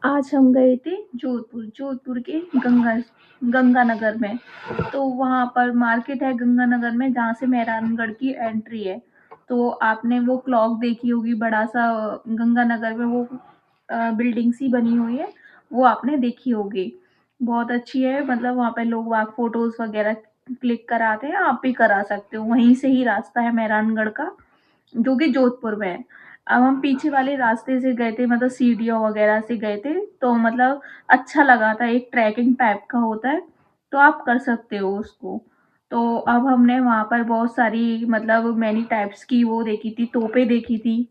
आज हम गए थे जोधपुर, जोधपुर के गंगानगर में। तो वहाँ पर मार्केट है गंगानगर में जहाँ से मेहरानगढ़ की एंट्री है। तो आपने वो क्लॉक देखी होगी, बड़ा-सा गंगानगर में वो बिल्डिंग सी बनी हुई है, वो आपने देखी होगी। बहुत अच्छी है, मतलब वहाँ पे लोग वहाँ फ़ोटोज़ वग़ैरह क्लिक कराते हैं, आप भी करा सकते हो। वहीं से ही रास्ता है मेहरानगढ़ का, जो कि जोधपुर में है। अब हम पीछे वाले रास्ते से गए थे, मतलब सीढ़ियों वगैरह से गए थे, तो मतलब अच्छा लगा था, एक ट्रैकिंग टाइप का होता है, तो आप कर सकते हो उसको। तो अब हमने वहाँ पर बहुत सारी मतलब मैनी टाइप्स की वो देखी थी, तोपें देखी थी।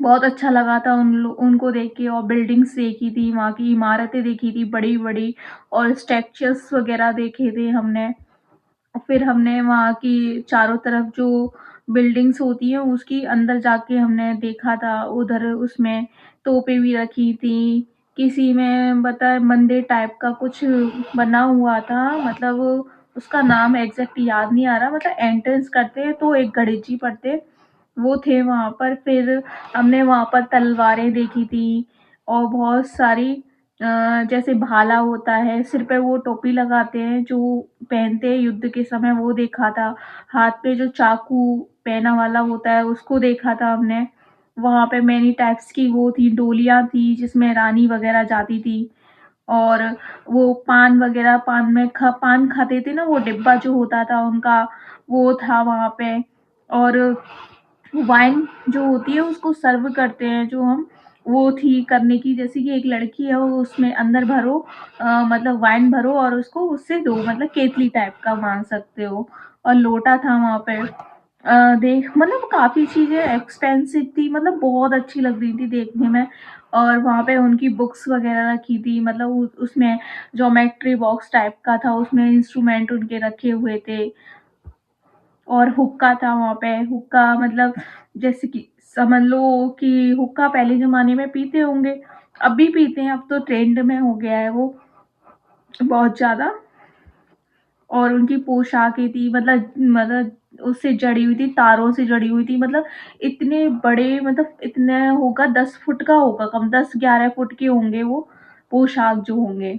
बहुत अच्छा लगा था उनको देख के, और बिल्डिंग्स देखी थी, वहाँ की इमारतें देखी थी बड़ी-बड़ी, और स्ट्रक्चर्स वगैरह देखे थे हमने। फिर हमने वहाँ की चारों तरफ जो बिल्डिंग्स होती हैं उसकी अंदर जाके हमने देखा था, उधर उसमें तोपें भी रखी थी। किसी में पता है मंदिर टाइप का कुछ बना हुआ था, मतलब उसका नाम एग्ज़ैक्ट याद नहीं आ रहा, मतलब एंट्रेंस करते हैं तो एक गणेश जी पड़ते हैं, वो थे वहाँ पर। फिर हमने वहाँ पर तलवारें देखी थी, और बहुत सारी जैसे भाला होता है, सिर पे वो टोपी लगाते हैं जो पहनते हैं युद्ध के समय, वो देखा था। हाथ पे जो चाकू पहना वाला होता है उसको देखा था हमने। वहाँ पे मैनी टाइप्स की वो थी, डोलियाँ थी जिसमें रानी वग़ैरह जाती थी। और वो पान वग़ैरह, पान खाते थे ना, वो डिब्बा जो होता था उनका, वो था वहाँ पे। और वाइन जो होती है उसको सर्व करते हैं जो हम, वो थी करने की, जैसे कि एक लड़की है वो उसमें अंदर भरो, मतलब वाइन भरो और उसको उससे दो, मतलब केतली टाइप का मान सकते हो। और लोटा था वहाँ पे। देख मतलब काफ़ी चीज़ें एक्सपेंसिव थी, मतलब बहुत अच्छी लग रही थी देखने में। और वहाँ पे उनकी बुक्स वगैरह रखी थी, मतलब उसमें ज्योमेट्री बॉक्स टाइप का था, उसमें इंस्ट्रूमेंट उनके रखे हुए थे। और हुक्का था वहाँ पे, हुक्का मतलब जैसे कि समझ लो कि हुक्का पहले ज़माने में पीते होंगे, अब भी पीते हैं, अब तो ट्रेंड में हो गया है वो बहुत ज़्यादा। और उनकी पोशाकें थी, मतलब उससे जड़ी हुई थी, तारों से जड़ी हुई थी, मतलब इतने बड़े, मतलब इतने होगा 10 फुट का होगा, कम 10-11 फुट के होंगे वो पोशाक जो होंगे।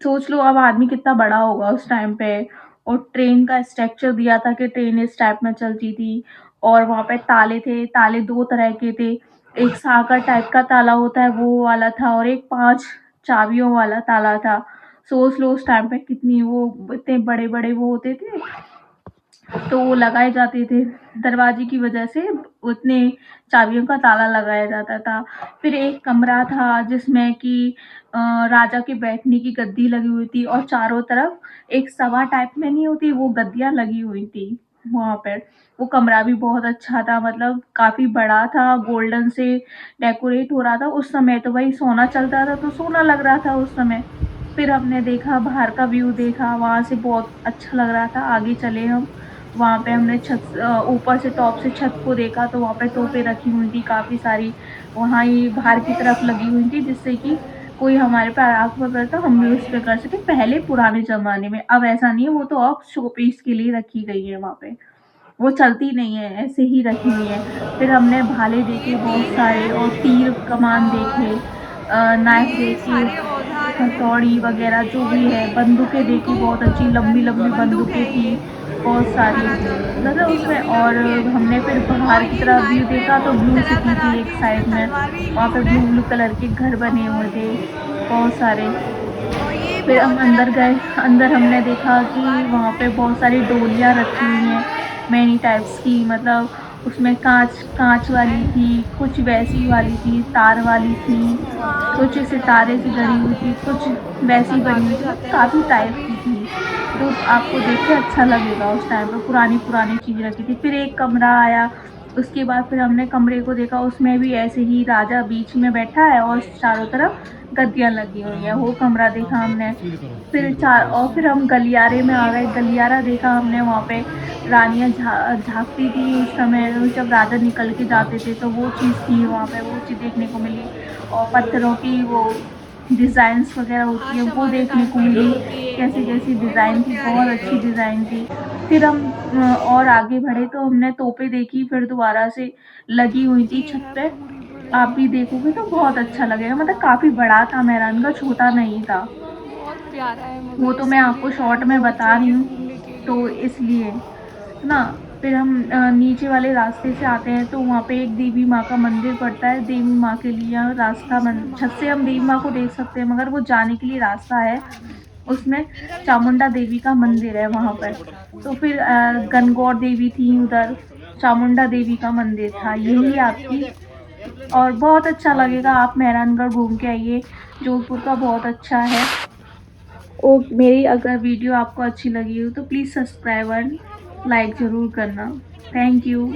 सोच लो अब आदमी कितना बड़ा होगा उस टाइम पे। और ट्रेन का स्ट्रक्चर दिया था कि ट्रेन इस टाइप में चलती थी। और वहाँ पे ताले थे, ताले 2 तरह के थे। एक साकर टाइप का ताला होता है वो वाला था, और एक 5 चाबियों वाला ताला था। सोच लो उस टाइम पे कितनी वो इतने बड़े-बड़े वो होते थे, तो वो लगाए जाते थे। दरवाजे की वजह से उतने चाबियों का ताला लगाया जाता था। फिर एक कमरा था जिसमें कि राजा के बैठने की गद्दी लगी हुई थी, और चारों तरफ एक सभा टाइप में नहीं होती, वो गद्दियाँ लगी हुई थी वहाँ पे। वो कमरा भी बहुत अच्छा था, मतलब काफ़ी बड़ा था, गोल्डन से डेकोरेट हो रहा था। उस समय तो भई सोना चलता था, तो सोना लग रहा था उस समय। फिर हमने देखा बाहर का व्यू देखा, वहाँ से बहुत अच्छा लग रहा था। आगे चले हम, वहाँ पे हमने ऊपर से टॉप से छत को देखा, तो वहाँ पे तोपें रखी हुई थी काफ़ी सारी, वहाँ ही बाहर की तरफ लगी हुई थी, जिससे कि कोई हमारे पे आँख में पड़े तो हम भी उस पे कर सकें, पहले पुराने ज़माने में। अब ऐसा नहीं है, वो तो अब शो पीस के लिए रखी गई है वहाँ पे। वो चलती नहीं है, ऐसे ही रखी हुई है। फिर हमने भाले देखे बहुत सारे, और तीर कमान देखे, नाइफ ये देखे, सारे औज़ार हैं हथौड़ी वगैरह जो और भी है, ये बंदूकें देखी, उनको बहुत अच्छी लंबी-लंबी बंदूक बंदूकें है थी, ये बहुत सारी। महाराजा मतलब की उसमें, लंबी और लंबी है हमने फिर बाहर और की ये तरफ व्यू नाइफ है देखा, तो वो ब्लू तरह सिटी तरह थी एक की इसमें साइड में, तलवार भी वहाँ पे इंक्लूड है ब्लू-ब्लू कलर के घर बने हुए और थे, बहुत सारे। ये फिर हम बहुत तरह अंदर तरह गए, की अंदर ये हमने देखा कि तलवारें वहाँ पे हैं बहुत सारी डोलियाँ रखी हुई हैं, मैनी टाइप्स की, मतलब उसमें काँच काँच वाली एंड थी, कुछ वैसी वाली थी, तार वाली थी, हाँ कुछ सितारे से जड़ी हुई जाते थी, हैं कुछ जितना वैसी बनी हुई आगे थी, मतलब जाते हैं काफ़ी टाइप तभी की थी। तो आपको देख के अच्छा लगेगा, उस टाइम पे पुरानी-पुरानी चीज़ रखी थी। फिर एक कमरा आया, उसके बाद फिर हमने कमरे को देखा, उसमें भी ऐसे ही राजा बीच में बैठा है, और चारों तरफ गद्दियाँ लगी हुई हैं, वो कमरा देखा हमने। फिर हम गलियारे में आ गए, गलियारा देखा हमने, वहाँ पे रानियाँ झाँकती थी उस समय, जब राजा निकल के जाते थे, तो वो चीज़ थी वहाँ पे, वो चीज़ देखने को मिली। और पत्थरों की वो डिज़ाइन्स वग़ैरह होती हैं, आज वो हमारे देखने टाइम को पर जो मिली, होती है कैसी-कैसी वो भी डिज़ाइन बहुत थी, प्यारी बहुत है अच्छी डिज़ाइन थी। फिर हम और आगे बढ़े, तो हमने तोपें देखी, फिर दोबारा से लगी हुई थी ये छत है पे। पूरी आप भी देखोगे तो बहुत अच्छा लगेगा, मतलब काफ़ी बड़ा था मेहरानगढ़, छोटा नहीं था। बहुत प्यारा है वो मगर तो मैं इसीलिए आपको शॉर्ट में बहुत बता रही सही है हूँ, घूमने के तो लिए। इसलिए ना। फिर हम नीचे वाले रास्ते से आते हैं तो वहाँ पे एक देवी माँ का मंदिर पड़ता है। देवी माँ के लिए रास्ता छत से हम देवी माँ को देख सकते हैं, मगर वो जाने के लिए रास्ता है, उसमें चामुंडा देवी का मंदिर है वहाँ पर। तो फिर गणगौर देवी थी उधर, चामुंडा देवी का मंदिर था, यही आपकी। और बहुत अच्छा लगेगा, आप मेहरानगढ़ घूम के आइए, जोधपुर का बहुत अच्छा है। और मेरी अगर वीडियो आपको अच्छी लगी हो तो प्लीज़ सब्सक्राइब और लाइक ज़रूर करना। Thank you.